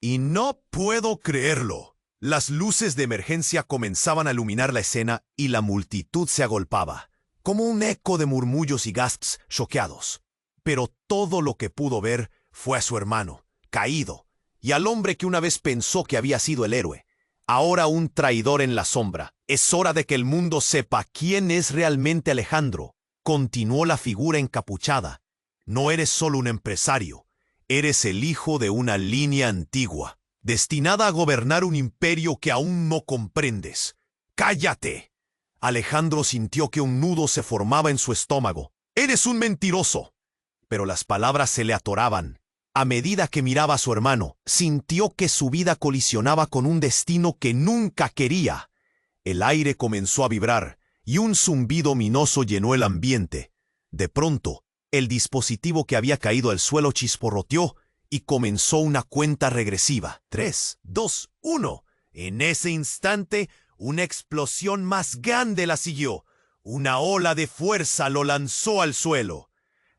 Y no puedo creerlo. Las luces de emergencia comenzaban a iluminar la escena y la multitud se agolpaba, como un eco de murmullos y gasps choqueados. Pero todo lo que pudo ver fue a su hermano, caído, y al hombre que una vez pensó que había sido el héroe, ahora un traidor en la sombra. Es hora de que el mundo sepa quién es realmente Alejandro. Continuó la figura encapuchada. No eres solo un empresario, eres el hijo de una línea antigua, destinada a gobernar un imperio que aún no comprendes. ¡Cállate! Alejandro sintió que un nudo se formaba en su estómago. ¡Eres un mentiroso! Pero las palabras se le atoraban. A medida que miraba a su hermano, sintió que su vida colisionaba con un destino que nunca quería. El aire comenzó a vibrar, y un zumbido ominoso llenó el ambiente. De pronto, el dispositivo que había caído al suelo chisporroteó y comenzó una cuenta regresiva. 3, 2, 1. En ese instante, una explosión más grande la siguió. Una ola de fuerza lo lanzó al suelo.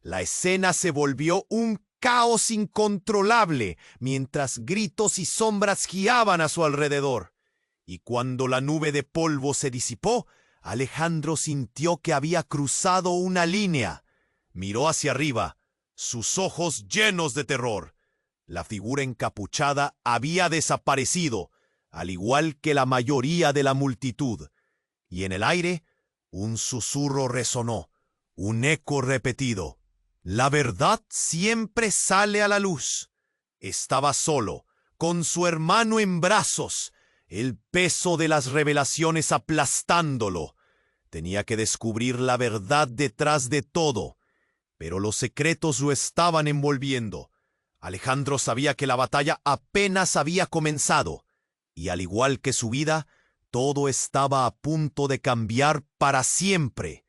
La escena se volvió un caos incontrolable, mientras gritos y sombras giaban a su alrededor. Y cuando la nube de polvo se disipó, Alejandro sintió que había cruzado una línea. Miró hacia arriba, sus ojos llenos de terror. La figura encapuchada había desaparecido, al igual que la mayoría de la multitud. Y en el aire, un susurro resonó, un eco repetido. La verdad siempre sale a la luz. Estaba solo, con su hermano en brazos, el peso de las revelaciones aplastándolo. Tenía que descubrir la verdad detrás de todo, pero los secretos lo estaban envolviendo. Alejandro sabía que la batalla apenas había comenzado, y al igual que su vida, todo estaba a punto de cambiar para siempre.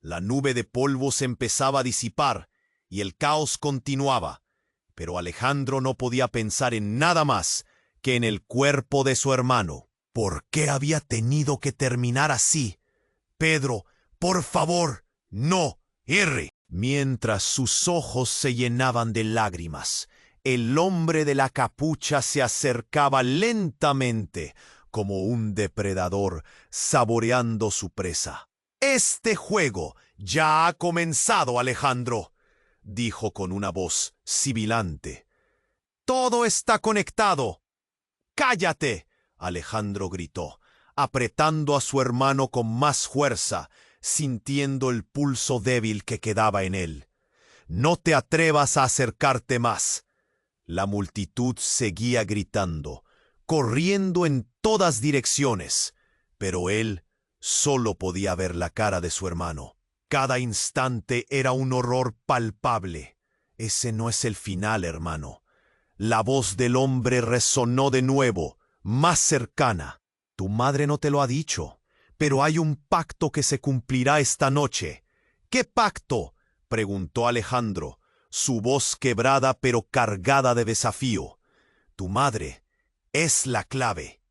La nube de polvo se empezaba a disipar, y el caos continuaba, pero Alejandro no podía pensar en nada más que en el cuerpo de su hermano. ¿Por qué había tenido que terminar así? Pedro, por favor, no, erre. Mientras sus ojos se llenaban de lágrimas, el hombre de la capucha se acercaba lentamente, como un depredador saboreando su presa. Este juego ya ha comenzado, Alejandro, dijo con una voz sibilante. Todo está conectado. ¡Cállate!, Alejandro gritó, apretando a su hermano con más fuerza, sintiendo el pulso débil que quedaba en él. No te atrevas a acercarte más. La multitud seguía gritando, corriendo en todas direcciones, pero él solo podía ver la cara de su hermano. Cada instante era un horror palpable. Ese no es el final, hermano. La voz del hombre resonó de nuevo, más cercana. Tu madre no te lo ha dicho, pero hay un pacto que se cumplirá esta noche. ¿Qué pacto?, preguntó Alejandro, su voz quebrada pero cargada de desafío. Tu madre es la clave.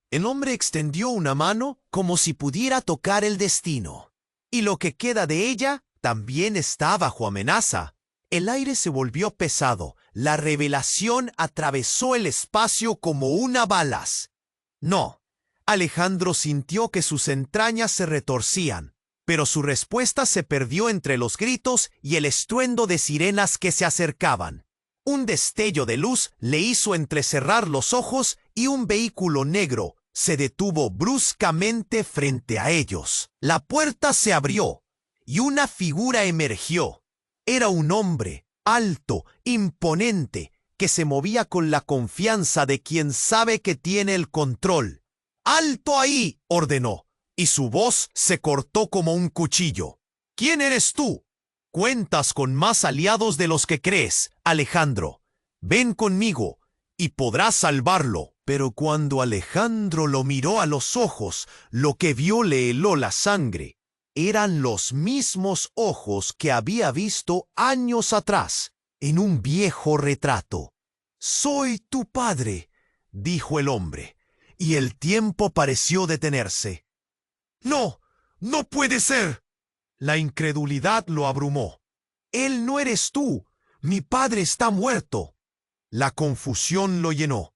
El hombre extendió una mano como si pudiera tocar el destino. Y lo que queda de ella también está bajo amenaza. El aire se volvió pesado. La revelación atravesó el espacio como una balas. No. Alejandro sintió que sus entrañas se retorcían, pero su respuesta se perdió entre los gritos y el estruendo de sirenas que se acercaban. Un destello de luz le hizo entrecerrar los ojos y un vehículo negro se detuvo bruscamente frente a ellos. La puerta se abrió y una figura emergió. Era un hombre alto, imponente, que se movía con la confianza de quien sabe que tiene el control. ¡Alto ahí!, ordenó. y su voz se cortó como un cuchillo. ¿Quién eres tú? Cuentas con más aliados de los que crees, Alejandro. Ven conmigo y podrás salvarlo. Pero cuando Alejandro lo miró a los ojos, lo que vio le heló la sangre. Eran los mismos ojos que había visto años atrás, en un viejo retrato. «Soy tu padre», dijo el hombre, y el tiempo pareció detenerse. «No, no puede ser». La incredulidad lo abrumó. «Él no eres tú. Mi padre está muerto». La confusión lo llenó,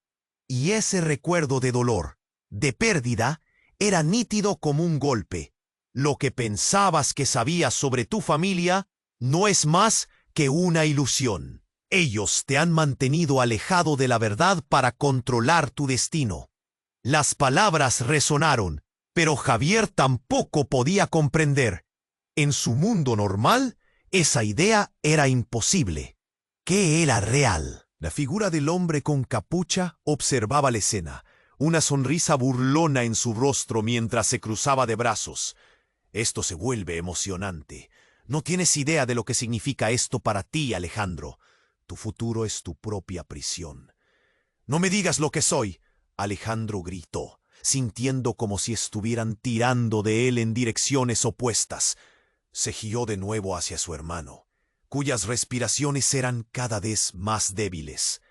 y ese recuerdo de dolor, de pérdida, era nítido como un golpe. Lo que pensabas que sabías sobre tu familia no es más que una ilusión. Ellos te han mantenido alejado de la verdad para controlar tu destino. Las palabras resonaron, pero Javier tampoco podía comprender. En su mundo normal, esa idea era imposible. ¿Qué era real? La figura del hombre con capucha observaba la escena, una sonrisa burlona en su rostro mientras se cruzaba de brazos. Esto se vuelve emocionante. No tienes idea de lo que significa esto para ti, Alejandro. Tu futuro es tu propia prisión. «No me digas lo que soy», Alejandro gritó, sintiendo como si estuvieran tirando de él en direcciones opuestas. Se giró de nuevo hacia su hermano, cuyas respiraciones eran cada vez más débiles.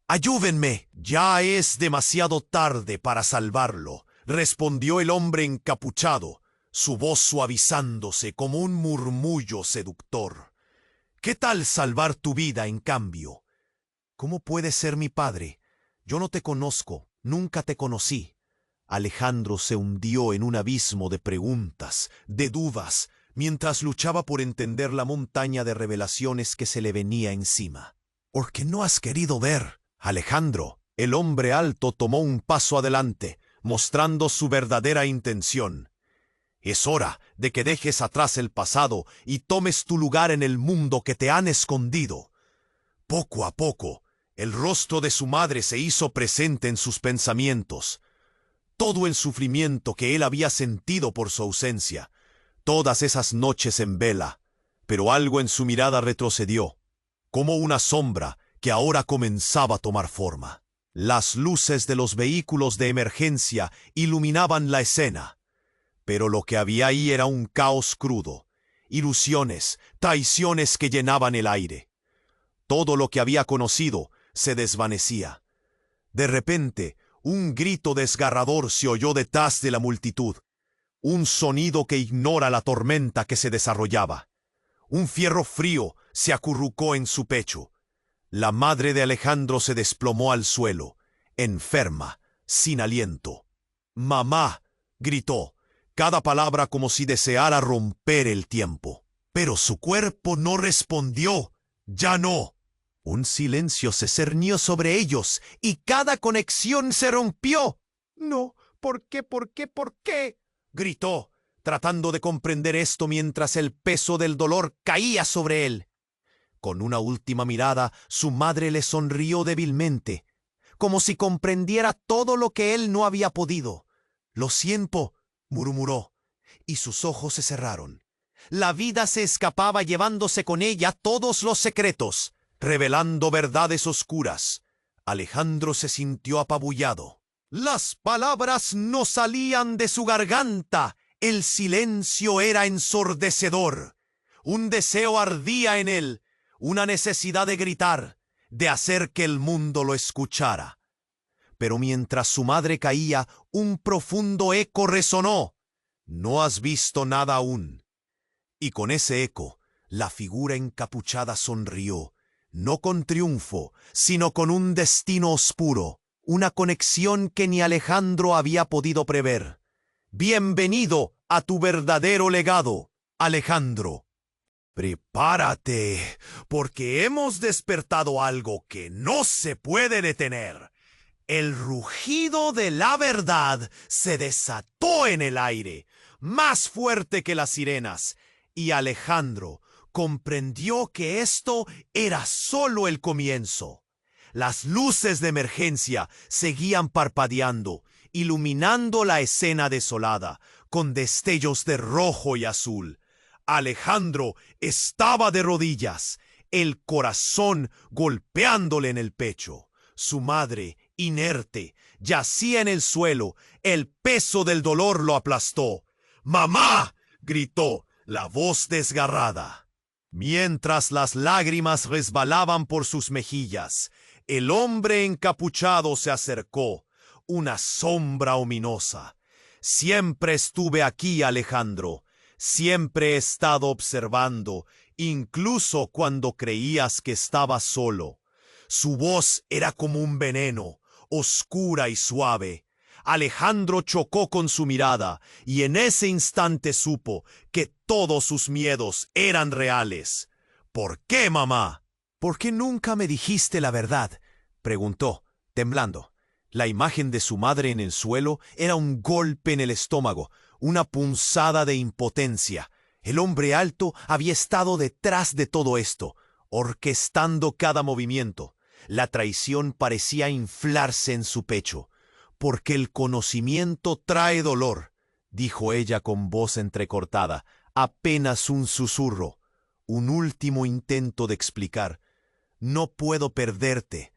«¡Ayúdenme! Ya es demasiado tarde para salvarlo», respondió el hombre encapuchado, su voz suavizándose como un murmullo seductor. «¿Qué tal salvar tu vida, en cambio?» «¿Cómo puedes ser mi padre? Yo no te conozco, nunca te conocí». Alejandro se hundió en un abismo de preguntas, de dudas, mientras luchaba por entender la montaña de revelaciones que se le venía encima. «¿Por qué no has querido ver, Alejandro?» El hombre alto tomó un paso adelante, mostrando su verdadera intención. «Es hora de que dejes atrás el pasado y tomes tu lugar en el mundo que te han escondido». Poco a poco, el rostro de su madre se hizo presente en sus pensamientos. Todo el sufrimiento que él había sentido por su ausencia, todas esas noches en vela, pero algo en su mirada retrocedió, como una sombra que ahora comenzaba a tomar forma. Las luces de los vehículos de emergencia iluminaban la escena, pero lo que había ahí era un caos crudo, ilusiones, traiciones que llenaban el aire. Todo lo que había conocido se desvanecía. De repente, un grito desgarrador se oyó detrás de la multitud. Un sonido que ignora la tormenta que se desarrollaba. Un fierro frío se acurrucó en su pecho. La madre de Alejandro se desplomó al suelo, enferma, sin aliento. «¡Mamá!», gritó, cada palabra como si deseara romper el tiempo. Pero su cuerpo no respondió. ¡Ya no! Un silencio se cernió sobre ellos y cada conexión se rompió. «No, ¿por qué, por qué, por qué?», gritó, tratando de comprender esto mientras el peso del dolor caía sobre él. Con una última mirada, su madre le sonrió débilmente, como si comprendiera todo lo que él no había podido. «Lo siento», murmuró, y sus ojos se cerraron. La vida se escapaba llevándose con ella todos los secretos, revelando verdades oscuras. Alejandro se sintió apabullado. Las palabras no salían de su garganta. El silencio era ensordecedor. Un deseo ardía en él, una necesidad de gritar, de hacer que el mundo lo escuchara. Pero mientras su madre caía, un profundo eco resonó. «No has visto nada aún». Y con ese eco, la figura encapuchada sonrió, no con triunfo, sino con un destino oscuro, una conexión que ni Alejandro había podido prever. «Bienvenido a tu verdadero legado, Alejandro. Prepárate, porque hemos despertado algo que no se puede detener». El rugido de la verdad se desató en el aire, más fuerte que las sirenas, y Alejandro comprendió que esto era solo el comienzo. Las luces de emergencia seguían parpadeando, iluminando la escena desolada, con destellos de rojo y azul. Alejandro estaba de rodillas, el corazón golpeándole en el pecho. Su madre, inerte, yacía en el suelo. El peso del dolor lo aplastó. ¡Mamá!, gritó, la voz desgarrada. Mientras las lágrimas resbalaban por sus mejillas, el hombre encapuchado se acercó, una sombra ominosa. Siempre estuve aquí, Alejandro. Siempre he estado observando, incluso cuando creías que estabas solo. Su voz era como un veneno, oscura y suave. Alejandro chocó con su mirada, y en ese instante supo que todos sus miedos eran reales. ¿Por qué, mamá? ¿Por qué nunca me dijiste la verdad?, preguntó, temblando. La imagen de su madre en el suelo era un golpe en el estómago, una punzada de impotencia. El hombre alto había estado detrás de todo esto, orquestando cada movimiento. La traición parecía inflarse en su pecho. «Porque el conocimiento trae dolor», dijo ella con voz entrecortada, apenas un susurro, un último intento de explicar. «No puedo perderte».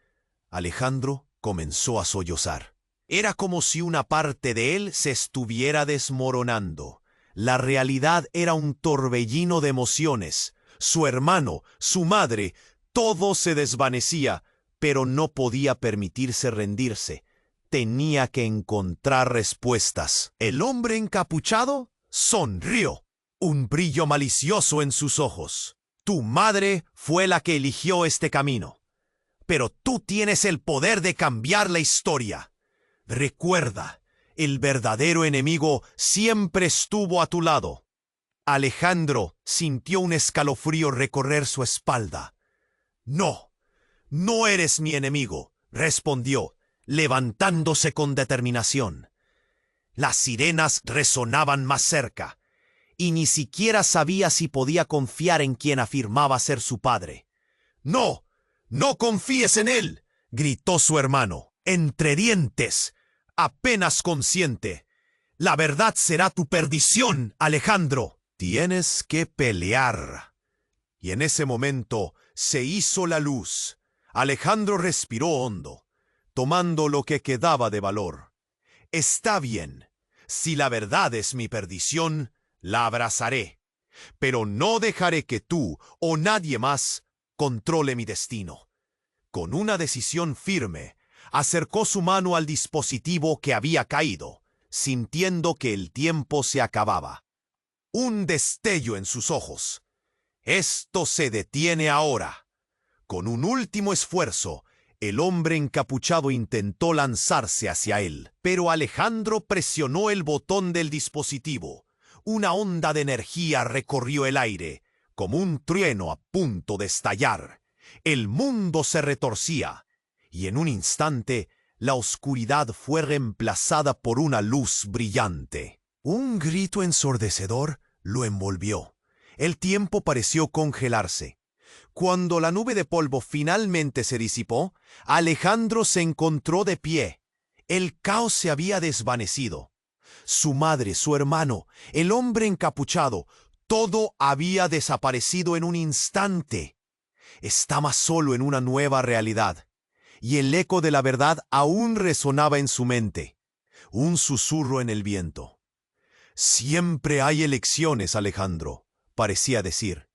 Alejandro comenzó a sollozar. Era como si una parte de él se estuviera desmoronando. La realidad era un torbellino de emociones. Su hermano, su madre, todo se desvanecía, pero no podía permitirse rendirse. Tenía que encontrar respuestas. El hombre encapuchado sonrió, un brillo malicioso en sus ojos. «Tu madre fue la que eligió este camino, pero tú tienes el poder de cambiar la historia. Recuerda, el verdadero enemigo siempre estuvo a tu lado». Alejandro sintió un escalofrío recorrer su espalda. «No, no eres mi enemigo», respondió, levantándose con determinación. Las sirenas resonaban más cerca, y ni siquiera sabía si podía confiar en quien afirmaba ser su padre. «No, no confíes en él», gritó su hermano, entre dientes, apenas consciente. «La verdad será tu perdición, Alejandro. Tienes que pelear». Y en ese momento se hizo la luz. Alejandro respiró hondo, tomando lo que quedaba de valor. «Está bien. Si la verdad es mi perdición, la abrazaré. Pero no dejaré que tú o nadie más controle mi destino». Con una decisión firme, acercó su mano al dispositivo que había caído, sintiendo que el tiempo se acababa. Un destello en sus ojos. «Esto se detiene ahora». Con un último esfuerzo, el hombre encapuchado intentó lanzarse hacia él, pero Alejandro presionó el botón del dispositivo. Una onda de energía recorrió el aire, como un trueno a punto de estallar. El mundo se retorcía, y en un instante la oscuridad fue reemplazada por una luz brillante. Un grito ensordecedor lo envolvió. El tiempo pareció congelarse. Cuando la nube de polvo finalmente se disipó, Alejandro se encontró de pie. El caos se había desvanecido. Su madre, su hermano, el hombre encapuchado, todo había desaparecido en un instante. Estaba solo en una nueva realidad, y el eco de la verdad aún resonaba en su mente. Un susurro en el viento. «Siempre hay elecciones, Alejandro», parecía decir.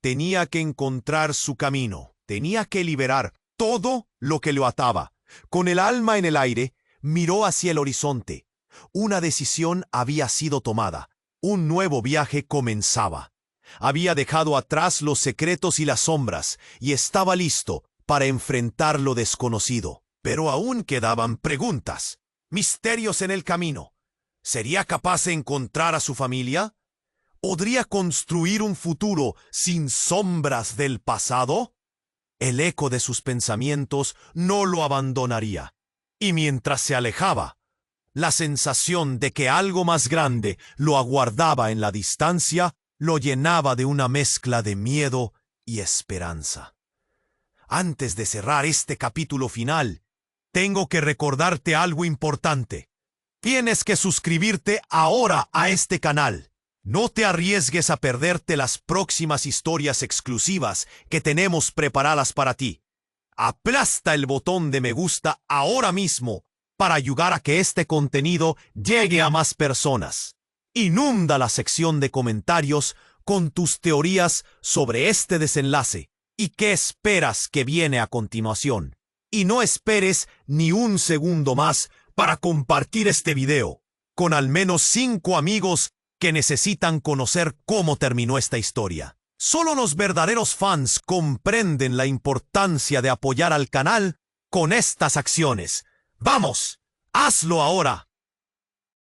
Tenía que encontrar su camino, tenía que liberar todo lo que lo ataba. Con el alma en el aire, miró hacia el horizonte. Una decisión había sido tomada. Un nuevo viaje comenzaba. Había dejado atrás los secretos y las sombras, y estaba listo para enfrentar lo desconocido. Pero aún quedaban preguntas, misterios en el camino. ¿Sería capaz de encontrar a su familia? ¿Podría construir un futuro sin sombras del pasado? El eco de sus pensamientos no lo abandonaría. Y mientras se alejaba, la sensación de que algo más grande lo aguardaba en la distancia lo llenaba de una mezcla de miedo y esperanza. Antes de cerrar este capítulo final, tengo que recordarte algo importante. Tienes que suscribirte ahora a este canal. No te arriesgues a perderte las próximas historias exclusivas que tenemos preparadas para ti. Aplasta el botón de me gusta ahora mismo para ayudar a que este contenido llegue a más personas. Inunda la sección de comentarios con tus teorías sobre este desenlace y qué esperas que viene a continuación. Y no esperes ni un segundo más para compartir este video con al menos 5 amigos que necesitan conocer cómo terminó esta historia. Solo los verdaderos fans comprenden la importancia de apoyar al canal con estas acciones. ¡Vamos! ¡Hazlo ahora!